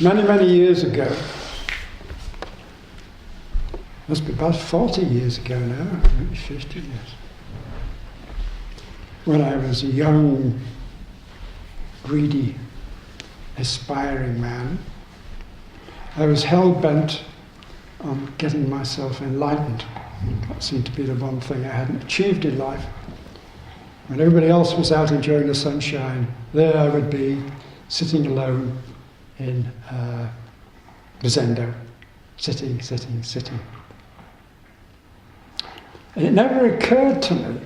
Many, many years ago, must be about 40 years ago now, maybe 50 years, when I was a young, greedy, aspiring man, I was hell-bent on getting myself enlightened. That seemed to be the one thing I hadn't achieved in life. When everybody else was out enjoying the sunshine, there I would be, sitting alone in the zendo, sitting. And it never occurred to me,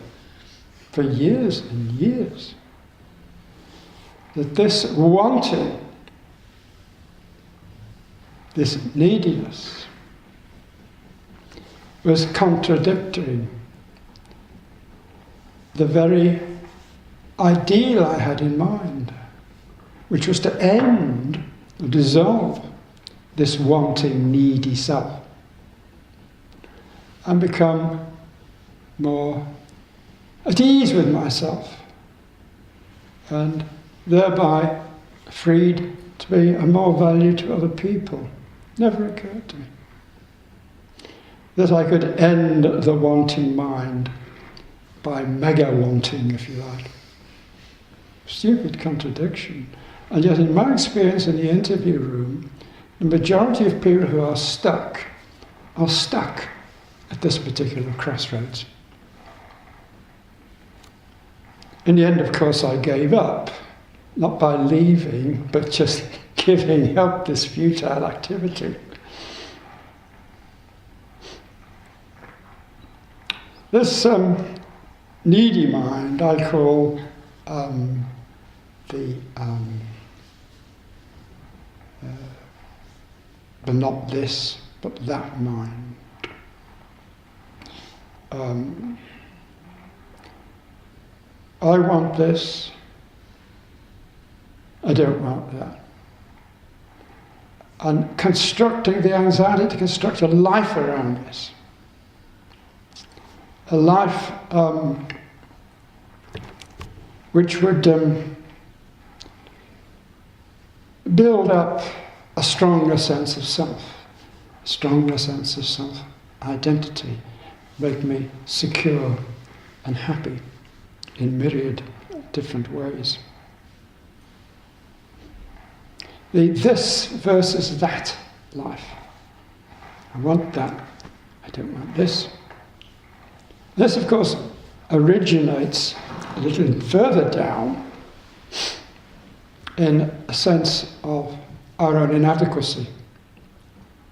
for years and years, that this wanting, this neediness, was contradictory the very ideal I had in mind, which was to end, or dissolve, this wanting, needy self, and become more at ease with myself, and thereby freed to be of more value to other people. Never occurred to me that I could end the wanting mind by mega-wanting, if you like. Stupid contradiction. And yet in my experience in the interview room, the majority of people who are stuck at this particular crossroads. In the end, of course, I gave up, not by leaving, but just giving up this futile activity. This needy mind I call the not this, but that mind. I want this, I don't want that. And constructing the anxiety to construct a life around this. A life which would build up a stronger sense of self, a stronger sense of self-identity, make me secure and happy in myriad different ways. The this versus that life. I want that, I don't want this. This, of course, originates a little further down in a sense of our own inadequacy.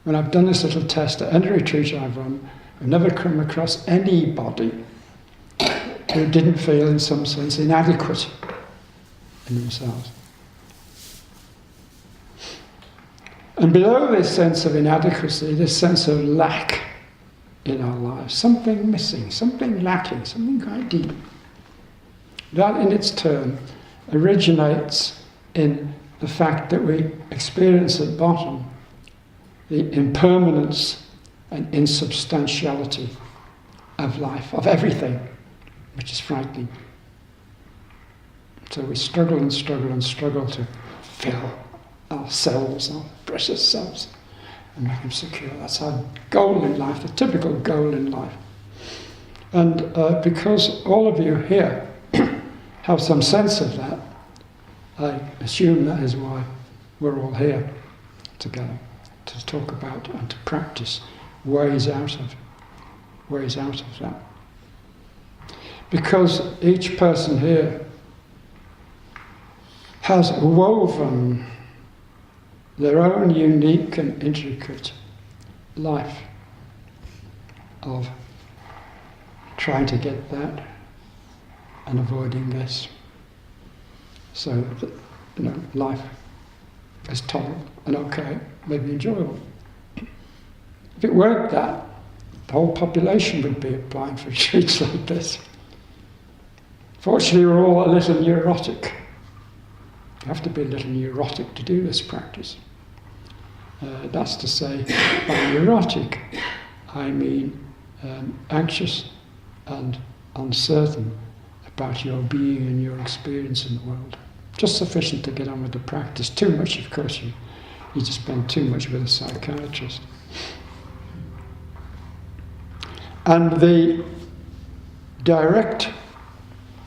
When I've done this little test at any retreat I've run, I've never come across anybody who didn't feel in some sense inadequate in themselves. And below this sense of inadequacy, this sense of lack in our lives, something missing, something lacking, something quite deep. That in its turn originates in the fact that we experience at bottom the impermanence and insubstantiality of life, of everything, which is frightening. So we struggle and struggle and struggle to fill ourselves, our precious selves, and make them secure. That's our goal in life, the typical goal in life. And because all of you here have some sense of that, I assume that is why we're all here together, to talk about and to practice ways out of that. Because each person here has woven their own unique and intricate life of trying to get that and avoiding this. So that, life is tolerable and okay, maybe enjoyable. If it weren't that, the whole population would be applying for retreats like this. Fortunately, we're all a little neurotic. You have to be a little neurotic to do this practice. That's to say, by neurotic, I mean anxious and uncertain about your being and your experience in the world. Just sufficient to get on with the practice. Too much, of course, need to spend too much with a psychiatrist. And the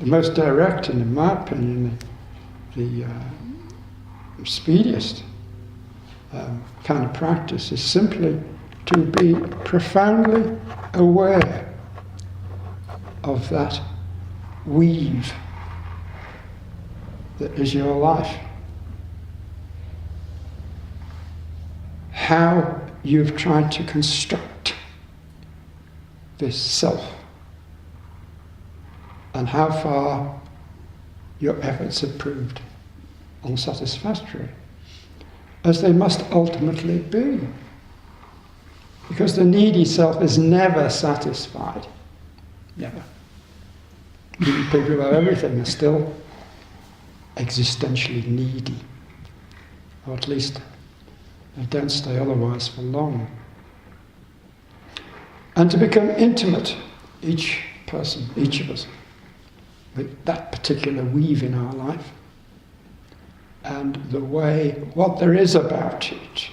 most direct, and in my opinion, the speediest kind of practice is simply to be profoundly aware of that weave that is your life. How you've tried to construct this self, and how far your efforts have proved unsatisfactory, as they must ultimately be. Because the needy self is never satisfied. Never. Needy people about everything are still existentially needy. Or at least they don't stay otherwise for long. And to become intimate, each person, each of us, with that particular weave in our life, and the way, what there is about it,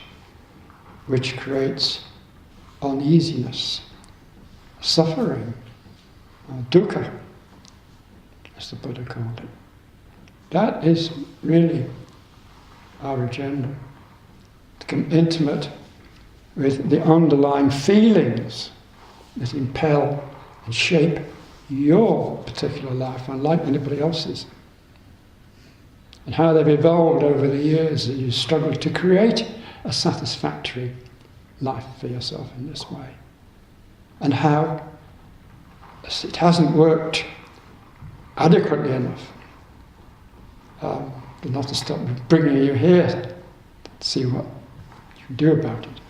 which creates uneasiness, suffering, dukkha, as the Buddha called it. That is really our agenda. To become intimate with the underlying feelings that impel and shape your particular life, unlike anybody else's. And how they've evolved over the years as you struggle to create a satisfactory life for yourself in this way. And how it hasn't worked adequately enough. But not to stop bringing you here to see what you can do about it.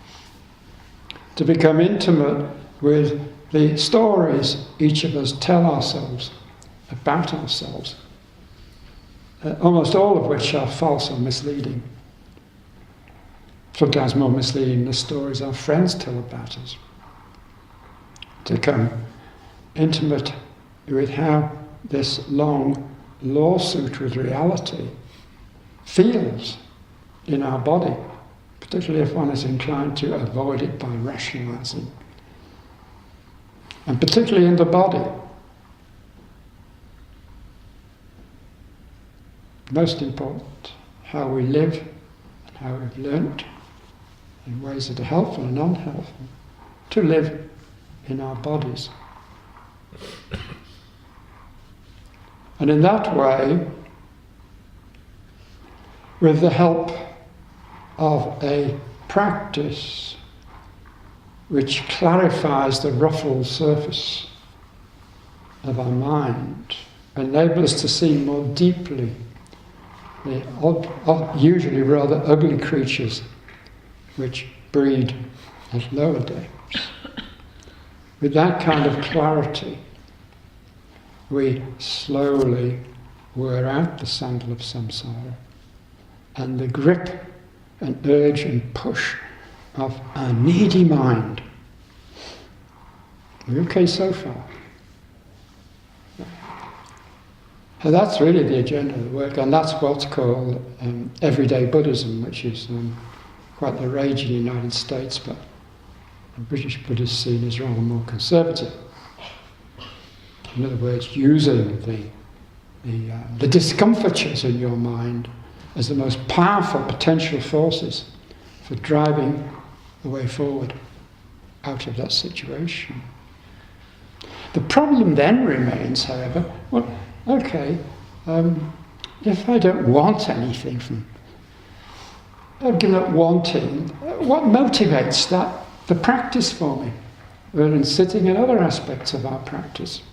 To become intimate with the stories each of us tell ourselves about ourselves, almost all of which are false or misleading. Sometimes more misleading than the stories our friends tell about us. To become intimate with how this long lawsuit with reality feels in our body, particularly if one is inclined to avoid it by rationalizing. And particularly in the body. Most important, how we live and how we've learnt in ways that are helpful and unhelpful to live in our bodies. And in that way, with the help of a practice which clarifies the ruffled surface of our mind, enables us to see more deeply the usually rather ugly creatures which breed at lower depths. With that kind of clarity, we slowly wear out the sandal of samsara, and the grip and urge and push of our needy mind. Are we okay so far? So that's really the agenda of the work, and that's what's called everyday Buddhism, which is quite the rage in the United States, but the British Buddhist scene is rather more conservative. In other words, using the discomfortures in your mind as the most powerful potential forces for driving the way forward out of that situation. The problem then remains, however, well, okay, if I don't want anything from, I've given up wanting, what motivates the practice for me, rather than sitting in other aspects of our practice?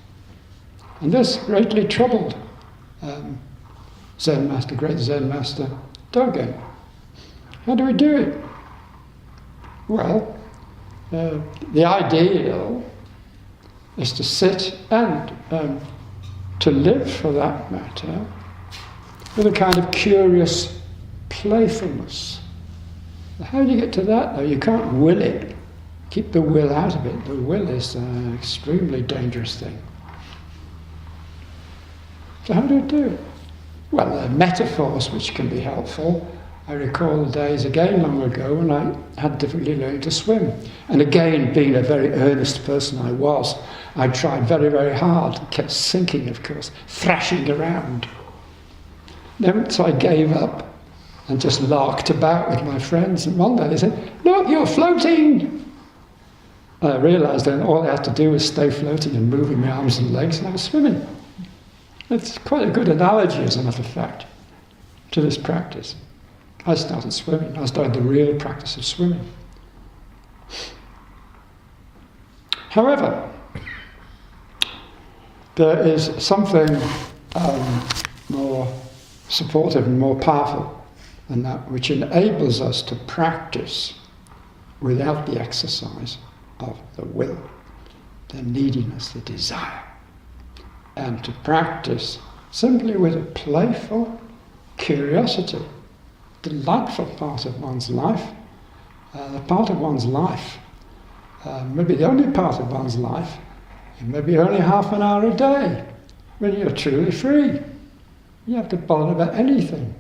And this greatly troubled great Zen master Dogen. How do we do it? Well, the ideal is to sit and to live, for that matter, with a kind of curious playfulness. How do you get to that, though? You can't will it. Keep the will out of it. The will is an extremely dangerous thing. So how do you do it? Well, there are metaphors which can be helpful. I recall the days again long ago when I had difficulty learning to swim. And again, being a very earnest person I was, I tried very, very hard, kept sinking, of course, thrashing around. Then, so I gave up and just larked about with my friends. And one day they said, "Look, you're floating!" And I realised then all I had to do was stay floating and moving my arms and legs, and I was swimming. It's quite a good analogy, as a matter of fact, to this practice. I started swimming. I started the real practice of swimming. However, there is something more supportive and more powerful than that, which enables us to practice without the exercise of the will, the neediness, the desire, and to practice simply with a playful curiosity, delightful part of one's life, the part of one's life, maybe the only part of one's life, maybe only half an hour a day, when you're truly free. You have to bother about anything.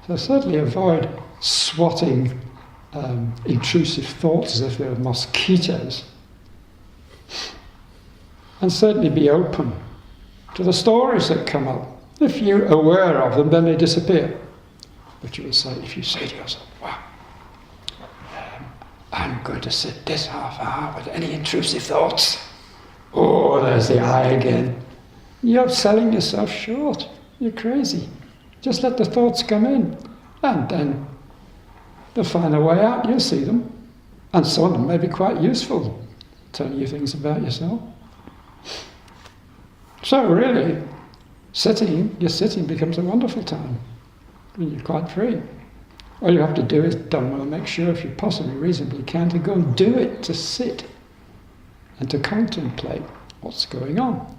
So certainly avoid swatting intrusive thoughts as if they were mosquitoes. And certainly be open to the stories that come up. If you're aware of them, then they disappear. But you will say, if you say to yourself, wow, I'm going to sit this half hour with any intrusive thoughts. Oh, there's the I again. You're selling yourself short. You're crazy. Just let the thoughts come in. And then they'll find a way out. You'll see them. And some of them may be quite useful, telling you things about yourself. So really, your sitting becomes a wonderful time when you're quite free. All you have to do is Dharma, make sure if you possibly reasonably can to go and do it, to sit and to contemplate what's going on.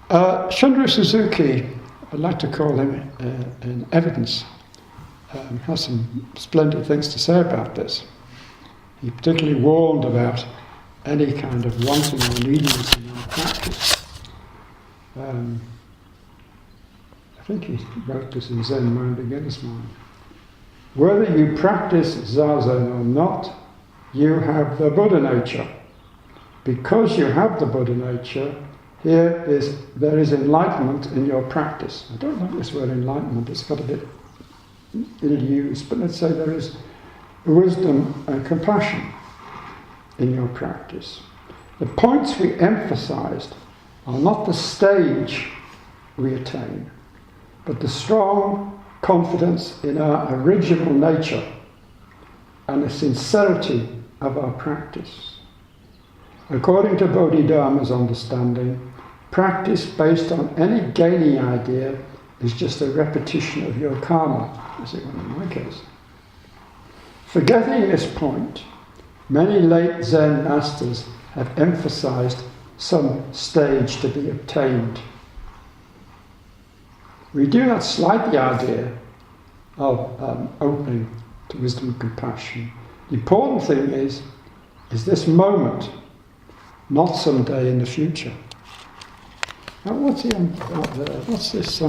Shunryu Suzuki, I'd like to call him in evidence, has some splendid things to say about this. He particularly warned about any kind of wanting or neediness in our practice. I think he wrote this in Zen Mind, Beginner's Mind. Whether you practice Zazen or not, you have the Buddha nature. Because you have the Buddha nature, there is enlightenment in your practice. I don't like this word enlightenment, it's got a bit ill-used, but let's say there is wisdom and compassion in your practice. The points we emphasized are not the stage we attain, but the strong confidence in our original nature and the sincerity of our practice. According to Bodhidharma's understanding, practice based on any gaining idea is just a repetition of your karma, as it were in my case. Forgetting this point, many late Zen masters have emphasized some stage to be obtained. We do not slight the idea of opening to wisdom and compassion. The important thing is this moment, not someday in the future. Now, what's he on about there? What's this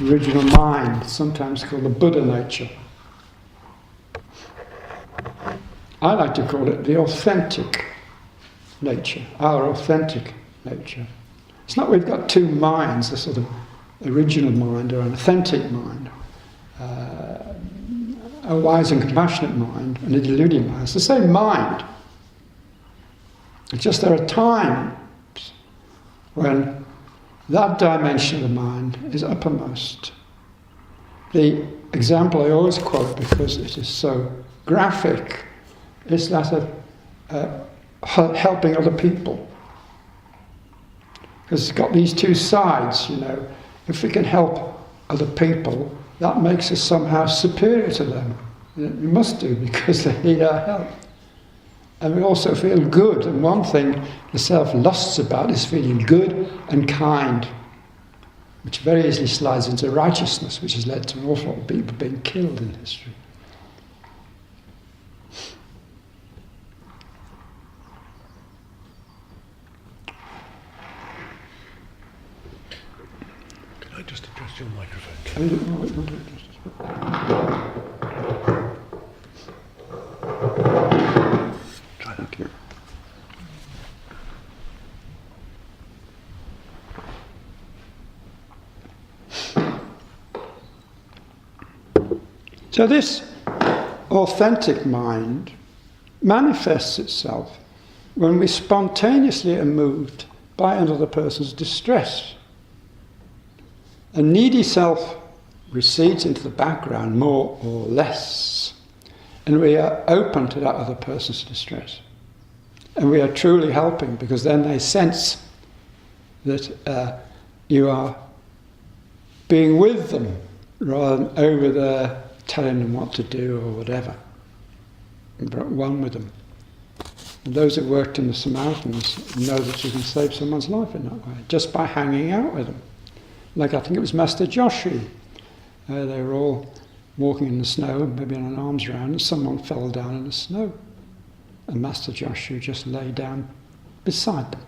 original mind, sometimes called the Buddha nature? I like to call it the authentic nature, our authentic nature. It's not we've got two minds, a sort of original mind or an authentic mind, a wise and compassionate mind and a deluded mind. It's the same mind. It's just there are times when that dimension of the mind is uppermost. The example I always quote, because it is so graphic, is that of helping other people. Because it's got these two sides, you know. If we can help other people, that makes us somehow superior to them. We must do, because they need our help. And we also feel good. And one thing the self lusts about is feeling good and kind, which very easily slides into righteousness, which has led to an awful lot of people being killed in history. just adjust your microphone? Try that. Thank you. So this authentic mind manifests itself when we spontaneously are moved by another person's distress. A needy self recedes into the background more or less, and we are open to that other person's distress. And we are truly helping, because then they sense that you are being with them rather than over there telling them what to do or whatever. But one with them. And those who worked in the Samaritans know that you can save someone's life in that way, just by hanging out with them. Like I think it was Master Joshi. They were all walking in the snow, maybe on an arms round, and someone fell down in the snow. And Master Joshi just lay down beside them.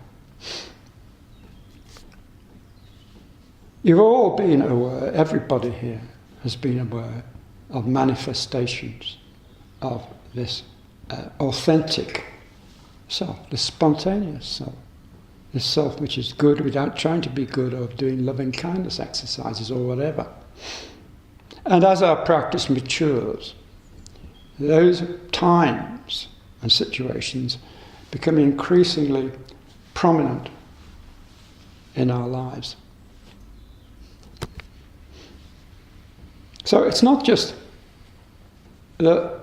You've all been aware, everybody here has been aware of manifestations of this authentic self, this spontaneous self. This self which is good without trying to be good or doing loving kindness exercises or whatever. And as our practice matures, those times and situations become increasingly prominent in our lives. So it's not just that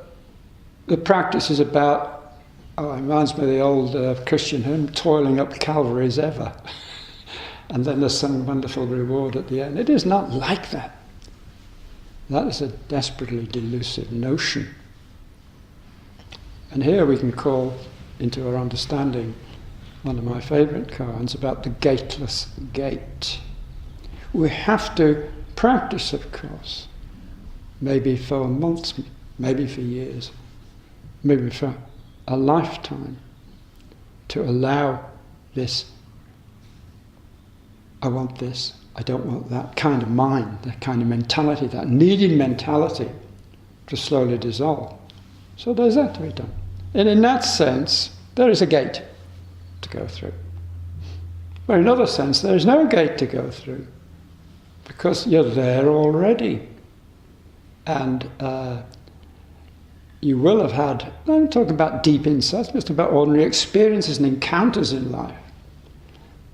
the practice is about, it reminds me of the old Christian hymn, toiling up Calvary as ever. And then there's some wonderful reward at the end. It is not like that. That is a desperately delusive notion. And here we can call into our understanding one of my favourite koans about the gateless gate. We have to practice, of course, maybe for months, maybe for years, maybe for a lifetime, to allow this, I want this, I don't want that kind of mind, that kind of mentality, that needing mentality to slowly dissolve. So there's that to be done. And in that sense, there is a gate to go through. But in another sense, there is no gate to go through, because you're there already. And you will have had, I'm talking about deep insights, I'm talking about ordinary experiences and encounters in life.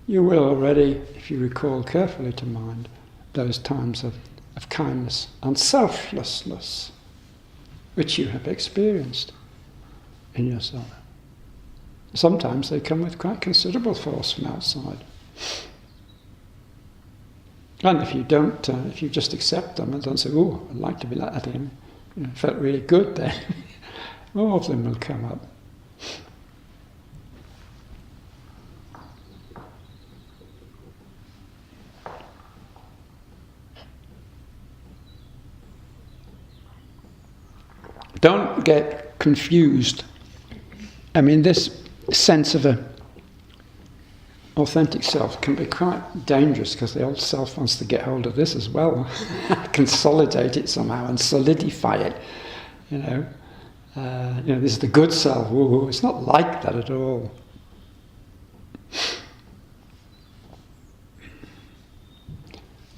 You will already, if you recall carefully to mind, those times of kindness and selflessness, which you have experienced in yourself. Sometimes they come with quite considerable force from outside. And if you don't, if you just accept them and don't say, oh, I'd like to be like that again, you know, it felt really good then, all of them will come up. Don't get confused. I mean, this sense of a authentic self can be quite dangerous, because the old self wants to get hold of this as well, consolidate it somehow and solidify it. You know, this is the good self. Ooh, it's not like that at all.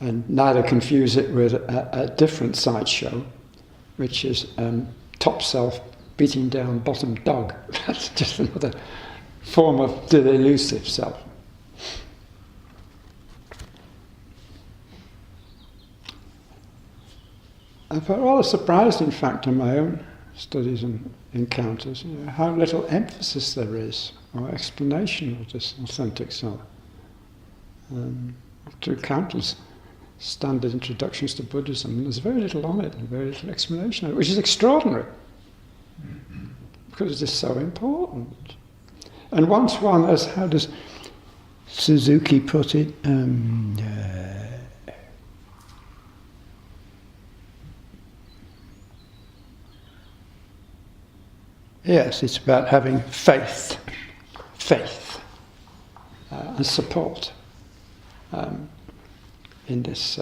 And neither confuse it with a different sideshow, which is top self beating down bottom dog. That's just another form of the elusive self. I felt rather surprised, in fact, in my own studies and encounters, how little emphasis there is or explanation of this authentic self. Through countless standard introductions to Buddhism, there's very little on it and very little explanation of it, which is extraordinary, because it is so important. And once one, as how does Suzuki put it, yes, it's about having faith and support. in this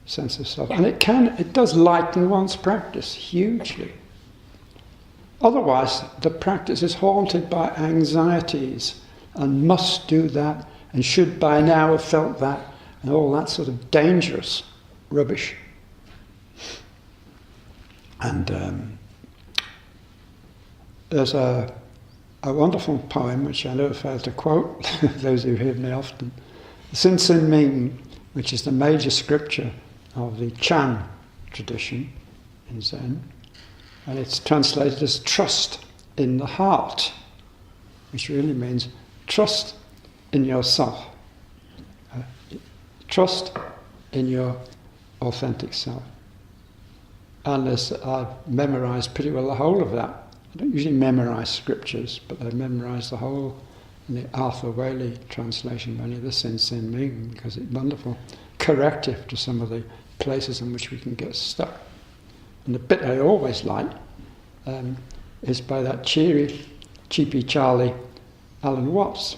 sense of self. And it does lighten one's practice hugely. Otherwise, the practice is haunted by anxieties and must do that and should by now have felt that and all that sort of dangerous rubbish. And there's a wonderful poem which I never fail to quote, those who hear me often. Zen Ming, which is the major scripture of the Chan tradition in Zen, and it's translated as trust in the heart, which really means trust in yourself, trust in your authentic self. And I've memorised pretty well the whole of that. I don't usually memorise scriptures, but I memorise the whole in the Arthur Waley translation, only the Zen Ming, because it's wonderful corrective to some of the places in which we can get stuck. And the bit I always like is by that cheapy Charlie Alan Watts.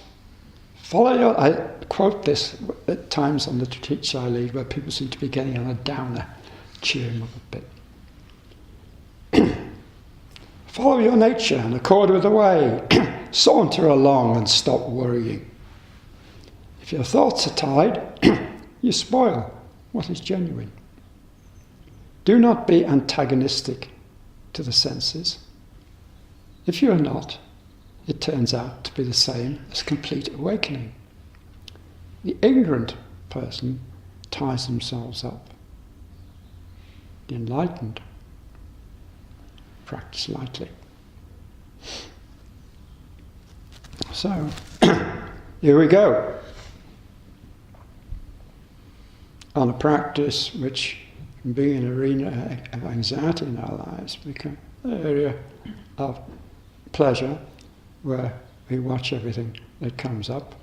I quote this at times on the teach I lead where people seem to be getting on a downer, cheer them up a bit. Follow your nature and accord with the way. Saunter along and stop worrying. If your thoughts are tied, you spoil what is genuine. Do not be antagonistic to the senses. If you are not, it turns out to be the same as complete awakening. The ignorant person ties themselves up. The enlightened practice lightly. So, here we go. On a practice which can be an arena of anxiety in our lives, become an area of pleasure where we watch everything that comes up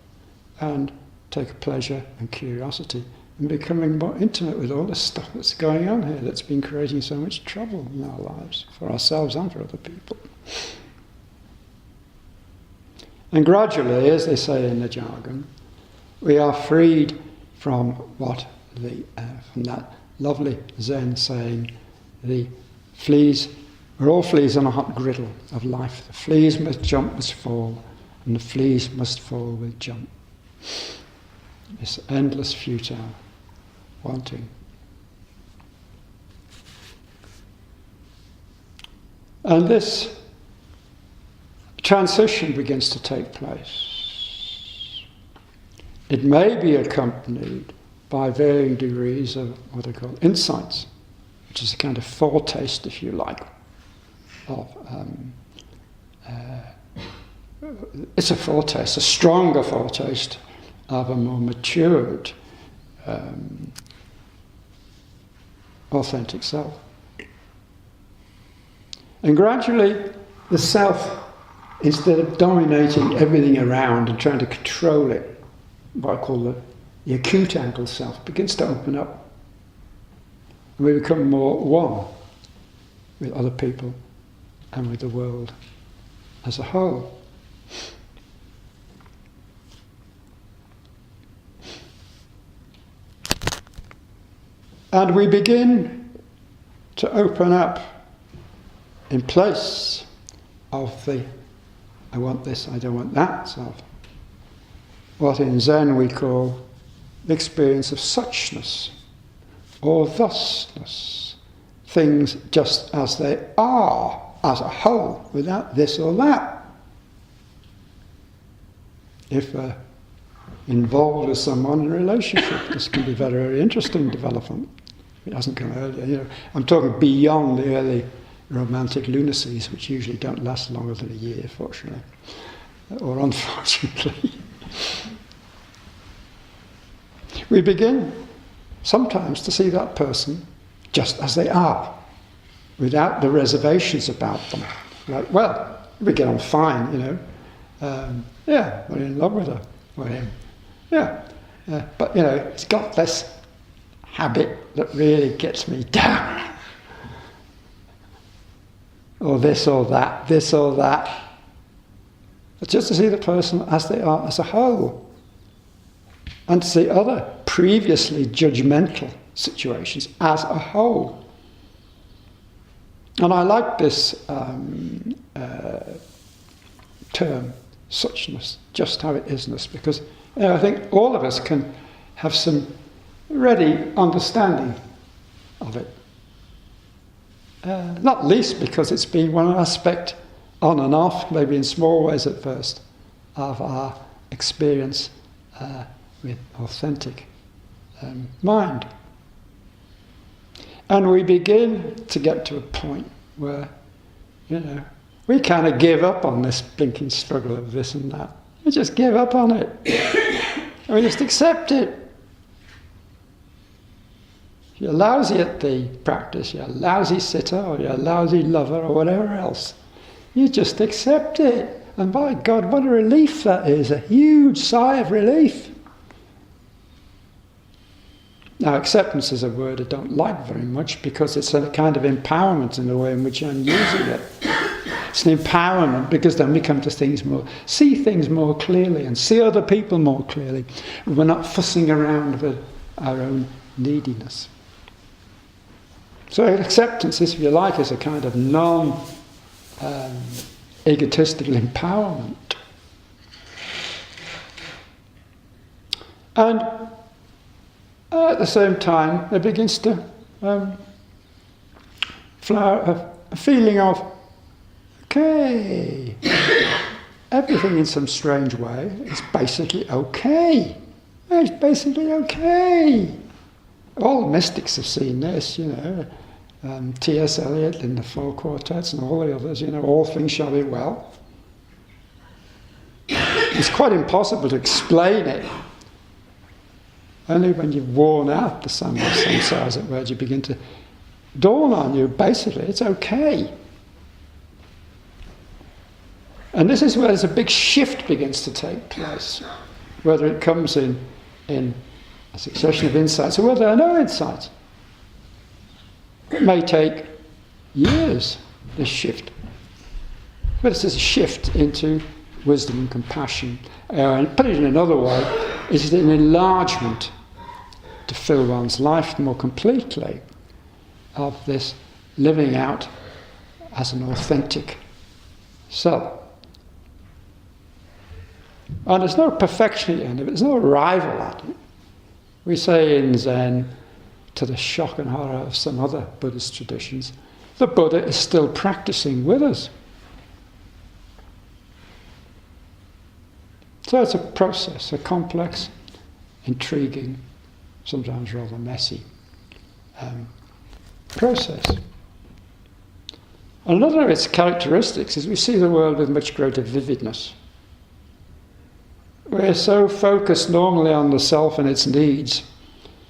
and take a pleasure and curiosity in becoming more intimate with all the stuff that's going on here that's been creating so much trouble in our lives, for ourselves and for other people. And gradually, as they say in the jargon, we are freed from from that lovely Zen saying, the fleas, we're all fleas on a hot griddle of life. The fleas must jump, must fall, and the fleas must fall with jump. This endless futile wanting. And this transition begins to take place. It may be accompanied by varying degrees of what are called insights, which is a kind of foretaste, if you like, of it's a foretaste, a stronger foretaste of a more matured authentic self. And gradually the self, instead of dominating everything around and trying to control it, what I call the acute angle self, begins to open up. And we become more one with other people and with the world as a whole. And we begin to open up in place of the I want this, I don't want that self. What in Zen we call the experience of suchness or thusness. Things just as they are, as a whole, without this or that. If involved with someone in a relationship, this can be very, very interesting development. It hasn't come earlier. I'm talking beyond the early romantic lunacies, which usually don't last longer than a year, fortunately, or unfortunately. We begin sometimes to see that person just as they are, without the reservations about them. Like, well, we get on fine, yeah, we're in love with her or him. Yeah, but it's got this habit that really gets me down. Or this or that. But just to see the person as they are as a whole. And to see other previously judgmental situations as a whole. And I like this term, suchness, just how it isness, because I think all of us can have some ready understanding of it. Not least because it's been one aspect on and off, maybe in small ways at first, of our experience with authentic mind. And we begin to get to a point where, we kind of give up on this blinking struggle of this and that. We just give up on it. And we just accept it. If you're lousy at the practice, you're a lousy sitter, or you're a lousy lover, or whatever else, you just accept it. And by God, what a relief that is, a huge sigh of relief. Now, acceptance is a word I don't like very much because it's a kind of empowerment in the way in which I'm using it. It's an empowerment because then we come to see things more clearly and see other people more clearly. We're not fussing around with our own neediness. So acceptance, if you like, is a kind of non-egotistical empowerment. And at the same time, there begins to flower a feeling of, okay, everything in some strange way is basically okay. It's basically okay. All the mystics have seen this, T.S. Eliot in the Four Quartets and all the others, all things shall be well. It's quite impossible to explain it. Only when you've worn out the sum of samsara, as it were, you begin to dawn on you, basically, it's okay. And this is where there's a big shift begins to take place, whether it comes in a succession of insights or whether there are no insights. It may take years, this shift. But it's a shift into wisdom and compassion. And put it in another way, it's an enlargement to fill one's life more completely of this living out as an authentic self. And there's no perfection at the end of it, there's no arrival at it. We say in Zen, to the shock and horror of some other Buddhist traditions, the Buddha is still practicing with us. So it's a process, a complex, intriguing, sometimes rather messy process. Another of its characteristics is we see the world with much greater vividness. We're so focused normally on the self and its needs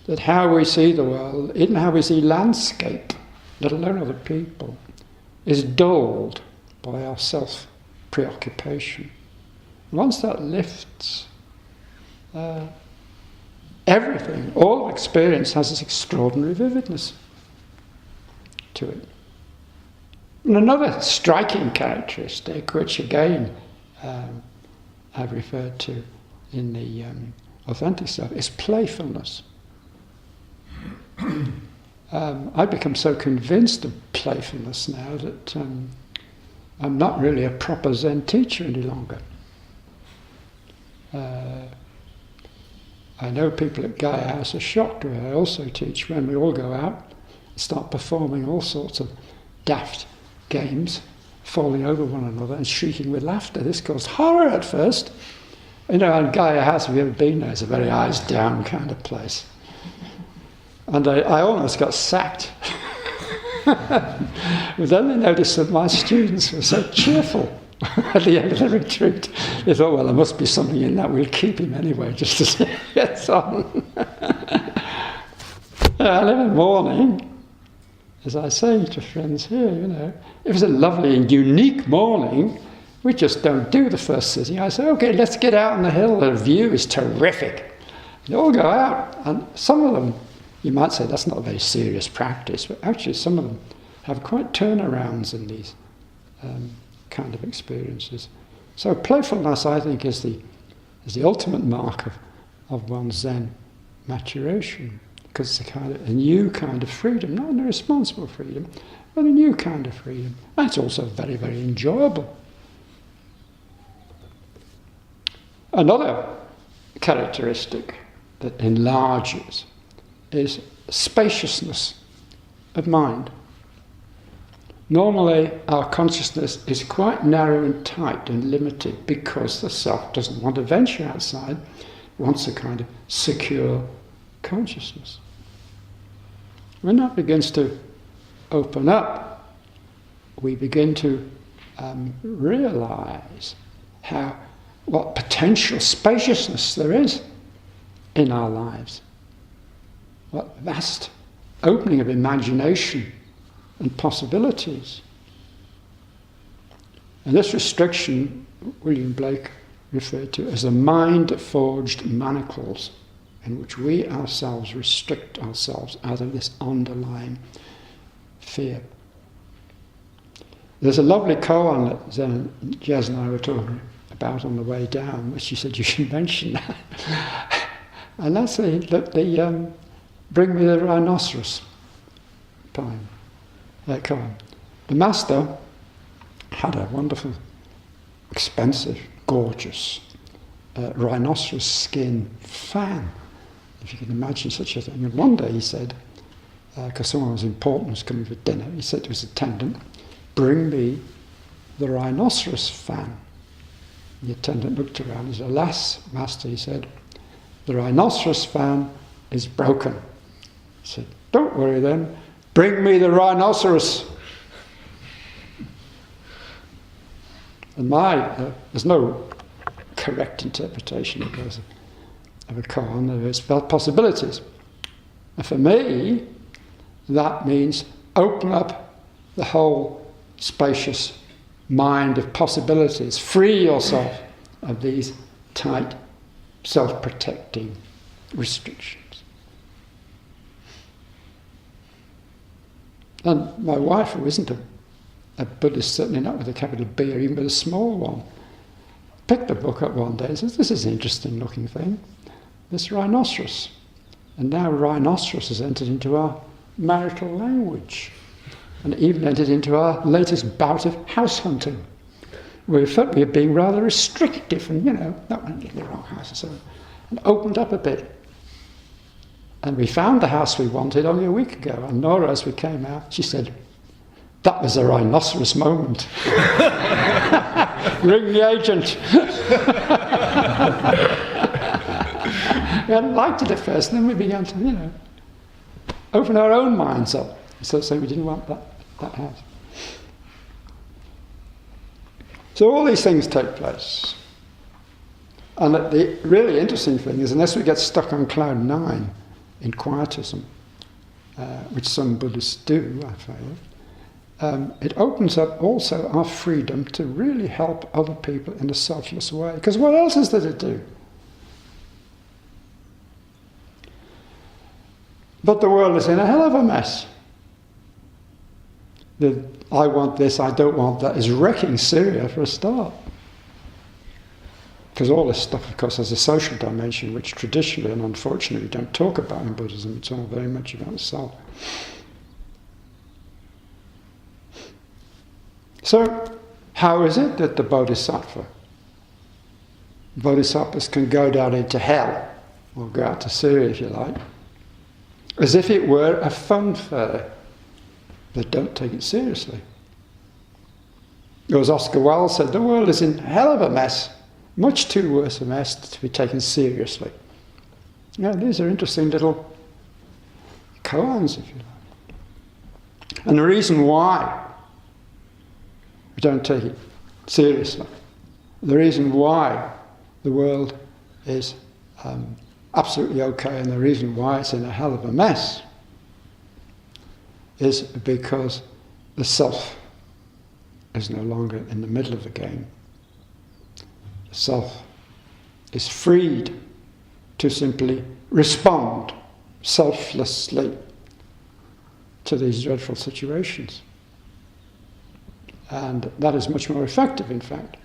that how we see the world, even how we see landscape, let alone other people, is dulled by our self-preoccupation. Once that lifts, everything, all of experience has this extraordinary vividness to it. And another striking characteristic, which again I've referred to in the authentic self, is playfulness. I've become so convinced of playfulness now that I'm not really a proper Zen teacher any longer. I know people at Gaia House are shocked where I also teach when we all go out and start performing all sorts of daft games, falling over one another and shrieking with laughter. This caused horror at first. And Gaia House, if you've ever been there, it's a very eyes down kind of place. And I almost got sacked. But then they noticed that my students were so cheerful at the end of the retreat. They thought, well, there must be something in that. We'll keep him anyway, just to see how he gets on. And every morning, as I say to friends here, if it's a lovely and unique morning, we just don't do the first sitting. I say, okay, let's get out on the hill. The view is terrific. They all go out, and some of them, you might say that's not a very serious practice, but actually some of them have quite turnarounds in these kind of experiences. So playfulness, I think, is the ultimate mark of one's Zen maturation, because it's a new kind of freedom, not an irresponsible freedom, but a new kind of freedom. And it's also very, very enjoyable. Another characteristic that enlarges is spaciousness of mind. Normally, our consciousness is quite narrow and tight and limited because the self doesn't want to venture outside, wants a kind of secure consciousness. When that begins to open up, we begin to realize what potential spaciousness there is in our lives. What vast opening of imagination and possibilities. And this restriction, William Blake referred to as the mind-forged manacles in which we ourselves restrict ourselves out of this underlying fear. There's a lovely koan that Jez and I were talking about on the way down, which she said you should mention that. And that's the Bring Me the Rhinoceros poem, koan. The master had a wonderful, expensive, gorgeous rhinoceros skin fan, if you can imagine such a thing. And one day he said, because someone was important was coming for dinner, he said to his attendant, "Bring me the rhinoceros fan." The attendant looked around and said, "Alas, master," he said, "the rhinoceros fan is broken." He said, "Don't worry then, bring me the rhinoceros." And there's no correct interpretation of a koan. There's possibilities. And for me, that means open up the whole spacious mind of possibilities. Free yourself of these tight, self-protecting restrictions. And my wife, who isn't a Buddhist, certainly not with a capital B or even with a small one, picked the book up one day and says, "This is an interesting looking thing, this rhinoceros." And now rhinoceros has entered into our marital language and even entered into our latest bout of house hunting. We felt we were being rather restrictive and, that went in the wrong house and so on, and opened up a bit. And we found the house we wanted only a week ago. And Nora, as we came out, she said, "That was a rhinoceros moment." Ring the agent. We hadn't liked it at first, and then we began to, open our own minds up. So saying we didn't want that house. So all these things take place. And the really interesting thing is, unless we get stuck on cloud 9 in quietism, which some Buddhists do, I feel, it opens up also our freedom to really help other people in a selfless way. Because what else is there to do? But the world is in a hell of a mess. The "I want this, I don't want that" is wrecking Syria for a start. Because all this stuff, of course, has a social dimension which traditionally and unfortunately we don't talk about in Buddhism. It's all very much about the self. So, how is it that the Bodhisattvas can go down into hell, or go out to Syria if you like, as if it were a fun fair? But don't take it seriously. As Oscar Wilde said, the world is in hell of a mess, much too worse a mess to be taken seriously. These are interesting little koans, if you like. And the reason why we don't take it seriously, the reason why the world is absolutely okay, and the reason why it's in a hell of a mess, is because the self is no longer in the middle of the game. The self is freed to simply respond selflessly to these dreadful situations. And that is much more effective, in fact,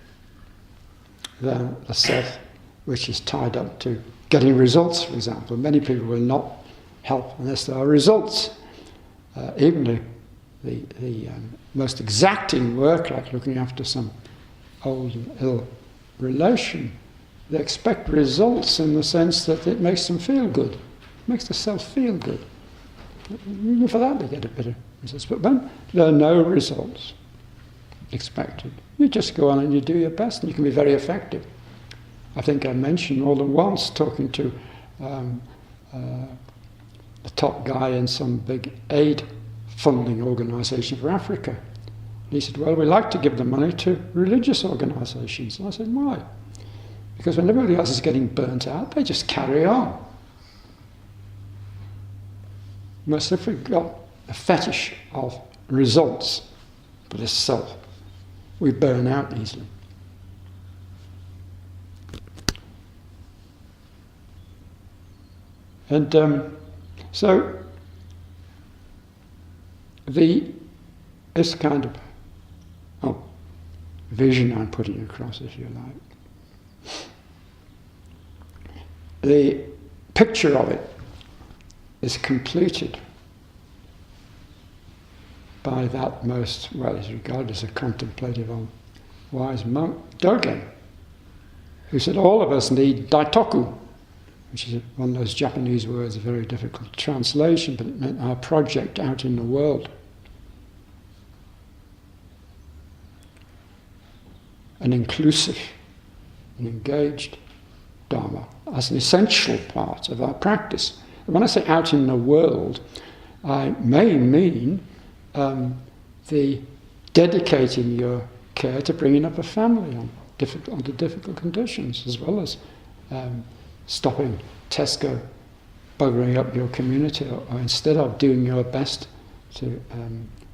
than the self which is tied up to getting results, for example. Many people will not help unless there are results. Even the most exacting work, like looking after some old and ill relation, they expect results in the sense that it makes them feel good. It makes the self feel good. Even for that they get a bit of results. But when there are no results expected, you just go on and you do your best, and you can be very effective. I think I mentioned more than once talking to the top guy in some big aid funding organisation for Africa. And he said, well, we like to give the money to religious organisations. And I said, why? Because when everybody else is getting burnt out, they just carry on. Whereas if we've got a fetish of results for this self, we burn out easily. And so this kind of vision I'm putting across, if you like, the picture of it is completed by that most, well, he's regarded as a contemplative old wise monk, Dogen, who said all of us need daitoku, which is one of those Japanese words, a very difficult translation, but it meant our project out in the world. An inclusive and engaged Dharma as an essential part of our practice. And when I say out in the world, I may mean the dedicating your care to bringing up a family under difficult conditions, as well as stopping Tesco buggering up your community, or instead of doing your best to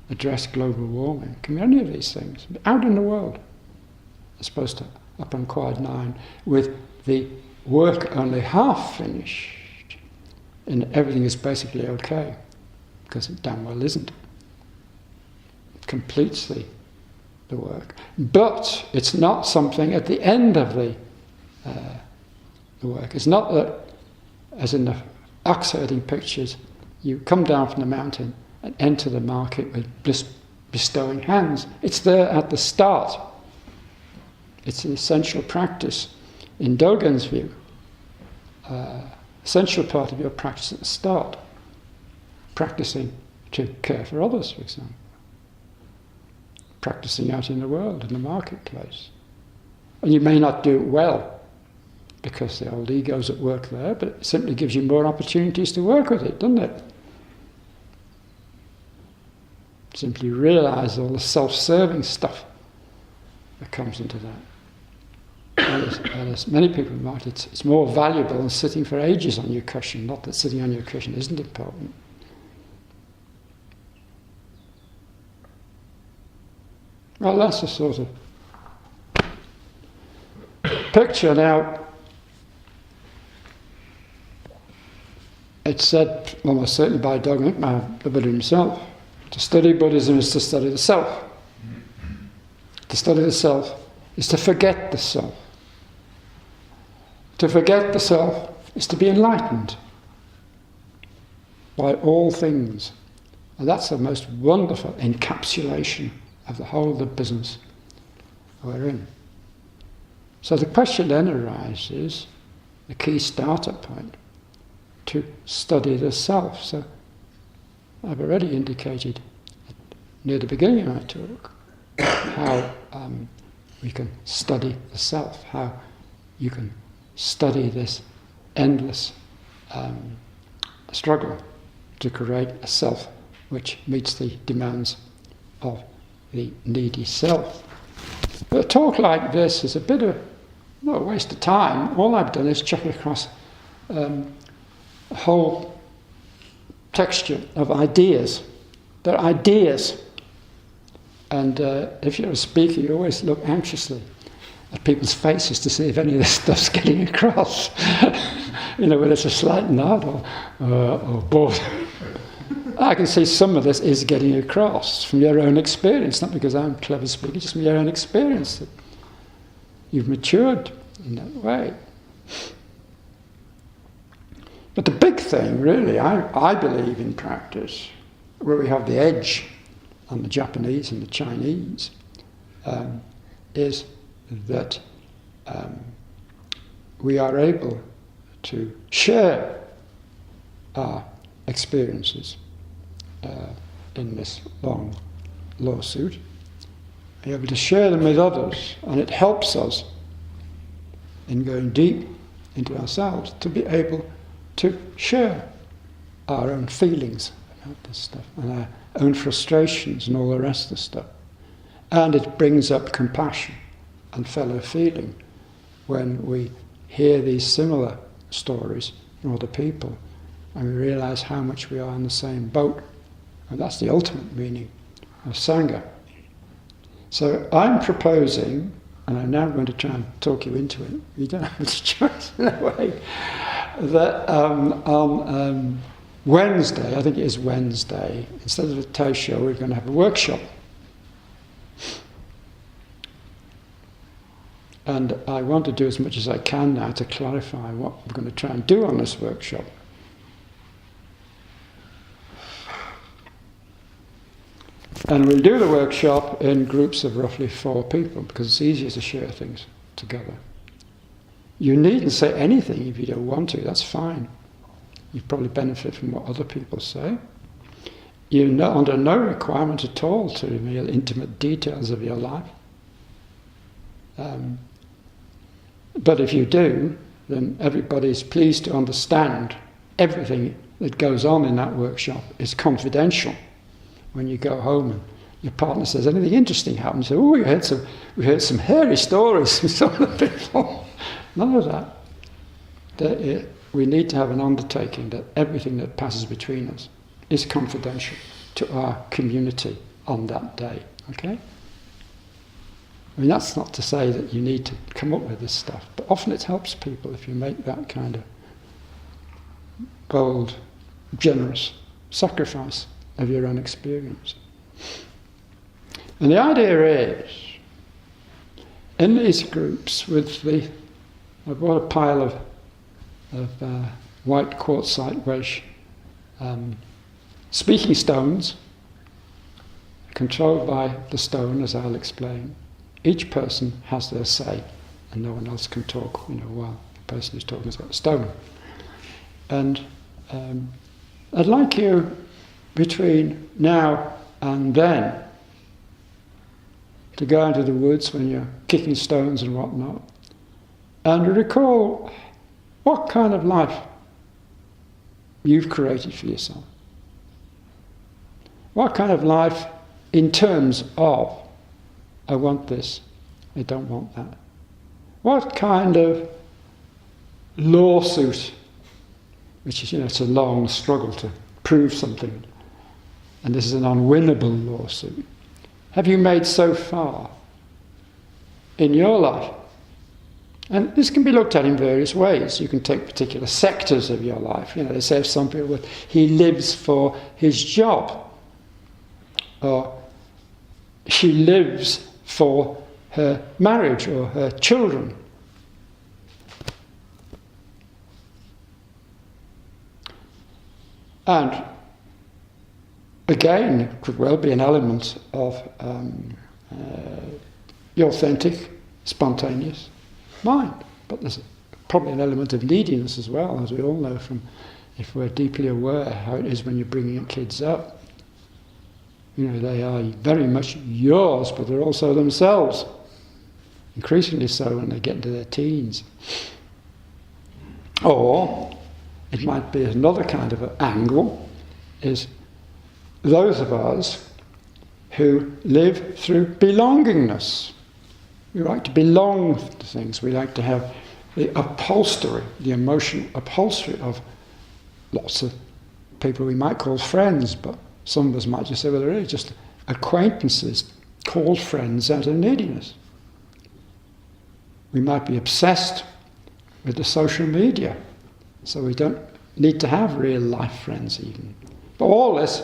address global warming. It can be any of these things. Out in the world, as opposed to up on Quad 9, with the work only half finished, and everything is basically okay, because it damn well isn't. It completes the work. But it's not something at the end of the work. It's not that, as in the ox herding pictures, you come down from the mountain and enter the market with bestowing hands. It's there at the start. It's an essential practice. In Dogen's view, essential part of your practice at the start. Practicing to care for others, for example. Practicing out in the world, in the marketplace. And you may not do it well, because the old ego's at work there, but it simply gives you more opportunities to work with it, doesn't it? Simply realise all the self-serving stuff that comes into that. And as many people might, it's more valuable than sitting for ages on your cushion. Not that sitting on your cushion isn't important. Well, that's a sort of picture. Now, it's said almost certainly by Dogen, the Buddha himself, to study Buddhism is to study the self. To study the self is to forget the self. To forget the self is to be enlightened by all things. And that's the most wonderful encapsulation of the whole of the business we're in. So the question then arises, the key starter point, to study the self. So I've already indicated near the beginning of my talk how we can study the self, how you can study this endless struggle to create a self which meets the demands of the needy self. But a talk like this is a bit of a waste of time. All I've done is check across a whole texture of ideas. They're ideas. And if you're a speaker, you always look anxiously at people's faces to see if any of this stuff's getting across. Whether it's a slight nod or both. I can see some of this is getting across from your own experience, not because I'm a clever speaker, just from your own experience that you've matured in that way. But the big thing, really, I believe in practice, where we have the edge on the Japanese and the Chinese, is that we are able to share our experiences in this long lawsuit, be able to share them with others, and it helps us in going deep into ourselves to be able to share our own feelings about this stuff and our own frustrations and all the rest of the stuff. And it brings up compassion and fellow feeling when we hear these similar stories from other people and we realise how much we are in the same boat. And that's the ultimate meaning of Sangha. So I'm proposing, and I'm now going to try and talk you into it, you don't have much choice in a way, that on Wednesday, I think it is Wednesday, instead of a Taisho, we're going to have a workshop. And I want to do as much as I can now to clarify what we're going to try and do on this workshop. And we'll do the workshop in groups of roughly 4 people, because it's easier to share things together. You needn't say anything if you don't want to, that's fine. You probably benefit from what other people say. You're under no requirement at all to reveal intimate details of your life. But if you do, then everybody's pleased to understand everything that goes on in that workshop is confidential. When you go home and your partner says, anything interesting happened, you say, oh, we heard some hairy stories from some of the people. None of that. We need to have an undertaking that everything that passes between us is confidential to our community on that day. Okay? I mean, that's not to say that you need to come up with this stuff, but often it helps people if you make that kind of bold, generous sacrifice of your own experience. And the idea is, in these groups, I brought a pile of white quartzite wedge speaking stones, controlled by the stone, as I'll explain. Each person has their say, and no one else can talk, while the person who's talking has got a stone. And I'd like you, between now and then, to go into the woods when you're kicking stones and whatnot, and recall what kind of life you've created for yourself. What kind of life in terms of, I want this, I don't want that. What kind of lawsuit, which is, it's a long struggle to prove something, and this is an unwinnable lawsuit, have you made so far in your life? And this can be looked at in various ways. You can take particular sectors of your life. They say of some people, he lives for his job, or she lives for her marriage or her children. And again, it could well be an element of the authentic, spontaneous mind. But there's probably an element of neediness as well, as we all know from, if we're deeply aware how it is when you're bringing kids up. They are very much yours, but they're also themselves. Increasingly so when they get into their teens. Or it might be another kind of an angle, is those of us who live through belongingness. We like to belong to things. We like to have the upholstery, the emotional upholstery of lots of people we might call friends, but some of us might just say, well, they're really just acquaintances called friends out of neediness. We might be obsessed with the social media, so we don't need to have real life friends even. But all this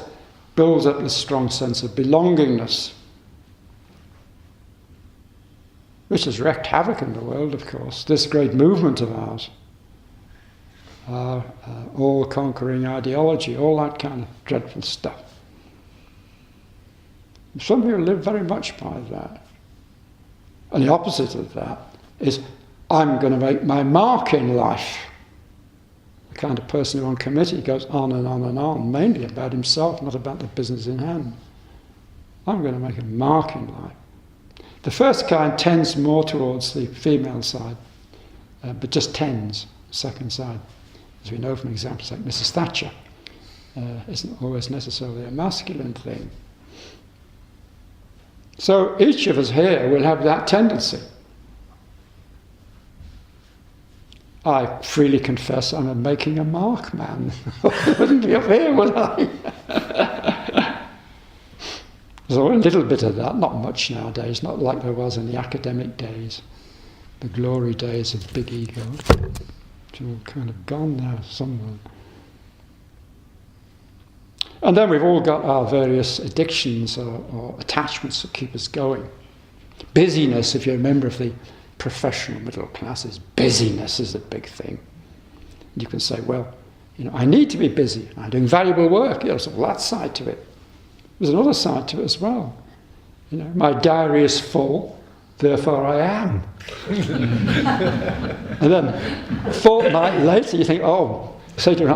builds up this strong sense of belongingness. which has wreaked havoc in the world, of course, this great movement of ours, our all-conquering ideology, all that kind of dreadful stuff. Some people live very much by that. And the opposite of that is, I'm going to make my mark in life. The kind of person who on committee goes on and on and on, mainly about himself, not about the business in hand. I'm going to make a mark in life. The first kind tends more towards the female side, but just tends, second side. As we know from examples like Mrs. Thatcher, isn't always necessarily a masculine thing. So each of us here will have that tendency. I freely confess I'm a making a mark man. I wouldn't be up here, would I? So a little bit of that, not much nowadays, not like there was in the academic days, the glory days of big ego, which are all kind of gone now somewhere. And then we've all got our various addictions or attachments that keep us going. Busyness, if you're a member of the professional middle classes, busyness is a big thing. You can say, well, I need to be busy. I'm doing valuable work. There's all that side to it. There's another side to it as well. My diary is full, therefore I am. And then a fortnight later you think, say to your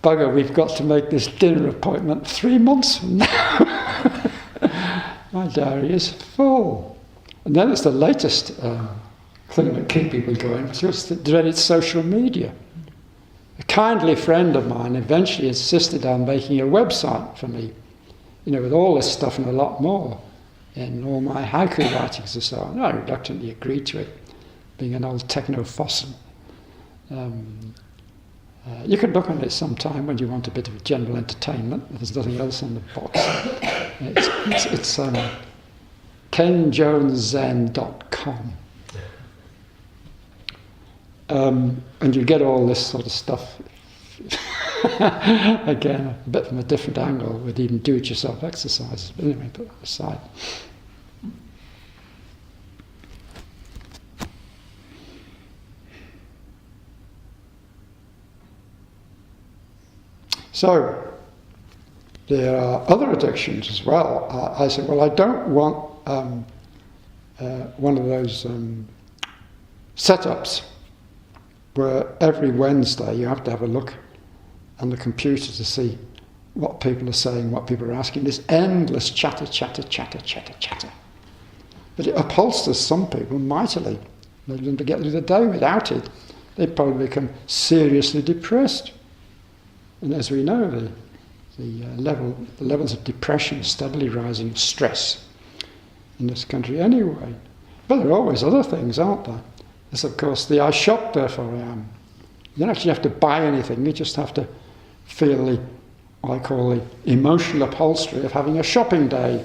bugger, we've got to make this dinner appointment 3 months from now. My diary is full. And then it's the latest thing that keeps people going, it's just the dreaded social media. A kindly friend of mine eventually insisted on making a website for me, with all this stuff and a lot more, in all my haiku writings and so on. I reluctantly agreed to it, being an old techno-fossil. You can look on it sometime when you want a bit of general entertainment. There's nothing else on the box. It's kenjoneszen.com. And you get all this sort of stuff. Again, a bit from a different angle with even do-it-yourself exercises. But anyway, put that aside. So, there are other addictions as well. I said, well, I don't want one of those setups where every Wednesday you have to have a look on the computer to see what people are saying, what people are asking. This endless chatter. But it upholsters some people mightily. They learn to get through the day without it. They probably become seriously depressed. And as we know, the levels of depression are steadily rising, stress in this country anyway. But there are always other things, aren't there? There's, of course, the I shop, therefore I am. You don't actually have to buy anything, you just have to feel what I call the emotional upholstery of having a shopping day.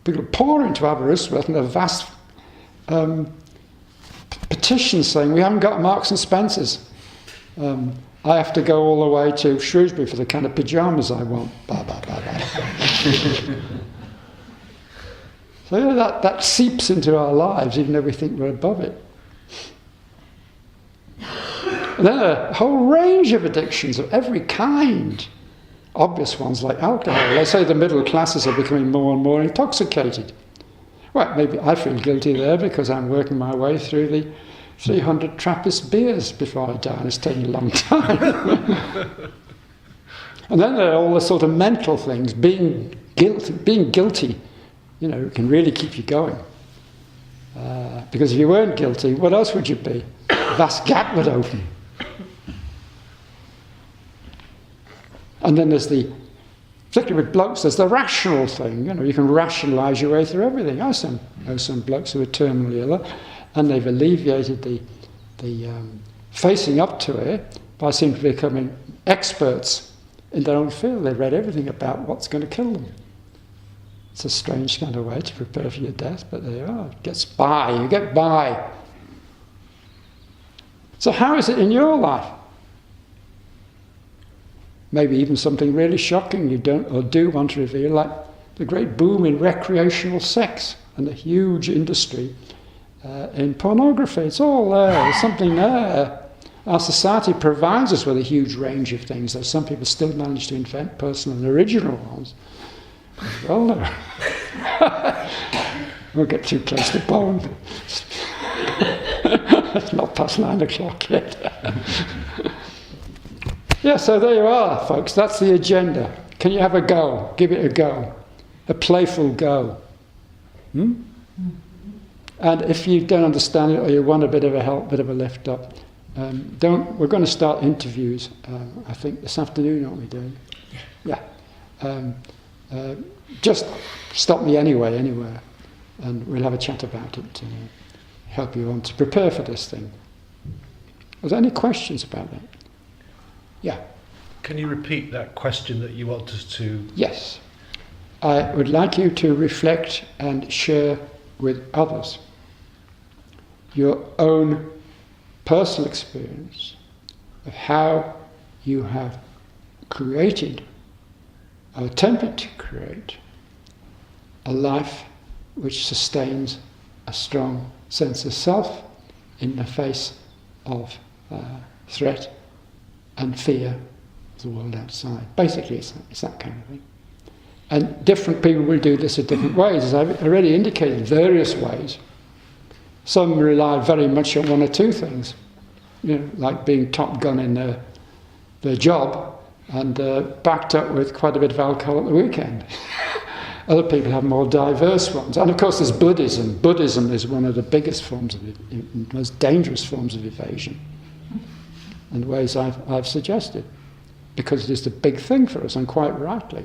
People pour into Aberystwyth and a vast petition saying, we haven't got Marks and Spencer's. I have to go all the way to Shrewsbury for the kind of pyjamas I want. Blah, blah, blah, blah. So that seeps into our lives, even though we think we're above it. And then a whole range of addictions of every kind. Obvious ones like alcohol. They say the middle classes are becoming more and more intoxicated. Well, maybe I feel guilty there because I'm working my way through the 300 Trappist beers before I die, and it's taking a long time. And then there are all the sort of mental things. Being guilty, can really keep you going. Because if you weren't guilty, what else would you be? A vast gap would open. And then there's particularly with blokes, there's the rational thing. You can rationalise your way through everything. I know some blokes who are terminally ill, and they've alleviated the facing up to it by simply becoming experts in their own field. They've read everything about what's going to kill them. It's a strange kind of way to prepare for your death, but there you are. It gets by. You get by. So how is it in your life? Maybe even something really shocking you don't or do want to reveal, like the great boom in recreational sex and the huge industry in pornography. It's all there. There's something there. Our society provides us with a huge range of things, though some people still manage to invent personal and original ones. Well, no. Won't get too close to bone. It's not past 9 o'clock yet. Yeah, so there you are, folks. That's the agenda. Can you have a go? Give it a go. A playful go. And if you don't understand it or you want a bit of a help, bit of a lift up, we're going to start interviews, I think, this afternoon, aren't we doing? Yeah. Just stop me anywhere, and we'll have a chat about it to help you on to prepare for this thing. Are there any questions about that? Yeah. Can you repeat that question that you want us to... Yes. I would like you to reflect and share with others your own personal experience of how you have created or attempted to create a life which sustains a strong sense of self in the face of threat and fear of the world outside. Basically, it's that kind of thing. And different people will do this in different ways, as I've already indicated, various ways. Some rely very much on one or two things, like being top gun in their job and backed up with quite a bit of alcohol at the weekend. Other people have more diverse ones. And of course there's Buddhism. Buddhism is one of the biggest forms of, most dangerous forms of evasion, in ways I've suggested, because it is the big thing for us, and quite rightly.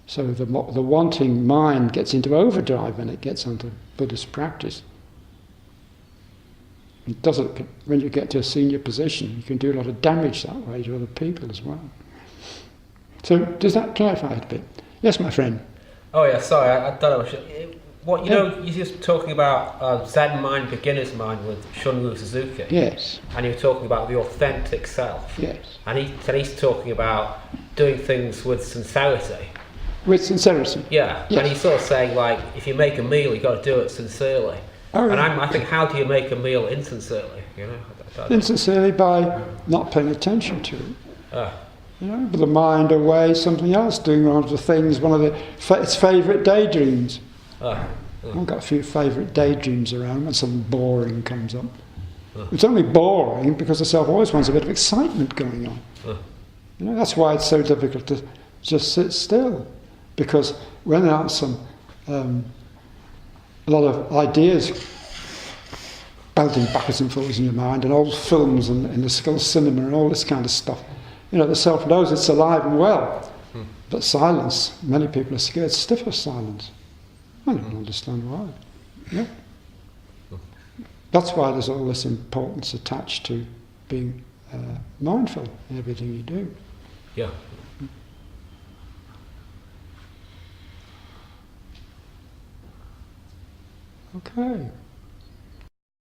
So the wanting mind gets into overdrive when it gets onto Buddhist practice. It doesn't. When you get to a senior position, you can do a lot of damage that way to other people as well. So does that clarify it a bit? Yes, my friend. Oh yeah, sorry, I don't know. What you're just talking about Zen mind, beginner's mind with Shunryu Suzuki. Yes. And you're talking about the authentic self. Yes. And he's talking about doing things with sincerity. With sincerity. Yeah. Yes. And he's sort of saying, like, if you make a meal, you've got to do it sincerely. Oh, and yeah. I think, how do you make a meal insincerely? Insincerely by not paying attention to it. With the mind away, something else, doing one of the things, one of its favourite daydreams. I've got a few favourite daydreams around when something boring comes up. It's only boring because the self always wants a bit of excitement going on. That's why it's so difficult to just sit still, because when there are a lot of ideas bouncing backwards and forwards in your mind, and old films and the skull cinema and all this kind of stuff, the self knows it's alive and well. But silence, many people are scared stiff of silence. I don't understand why. Yeah. That's why there's all this importance attached to being mindful in everything you do. Yeah. Okay.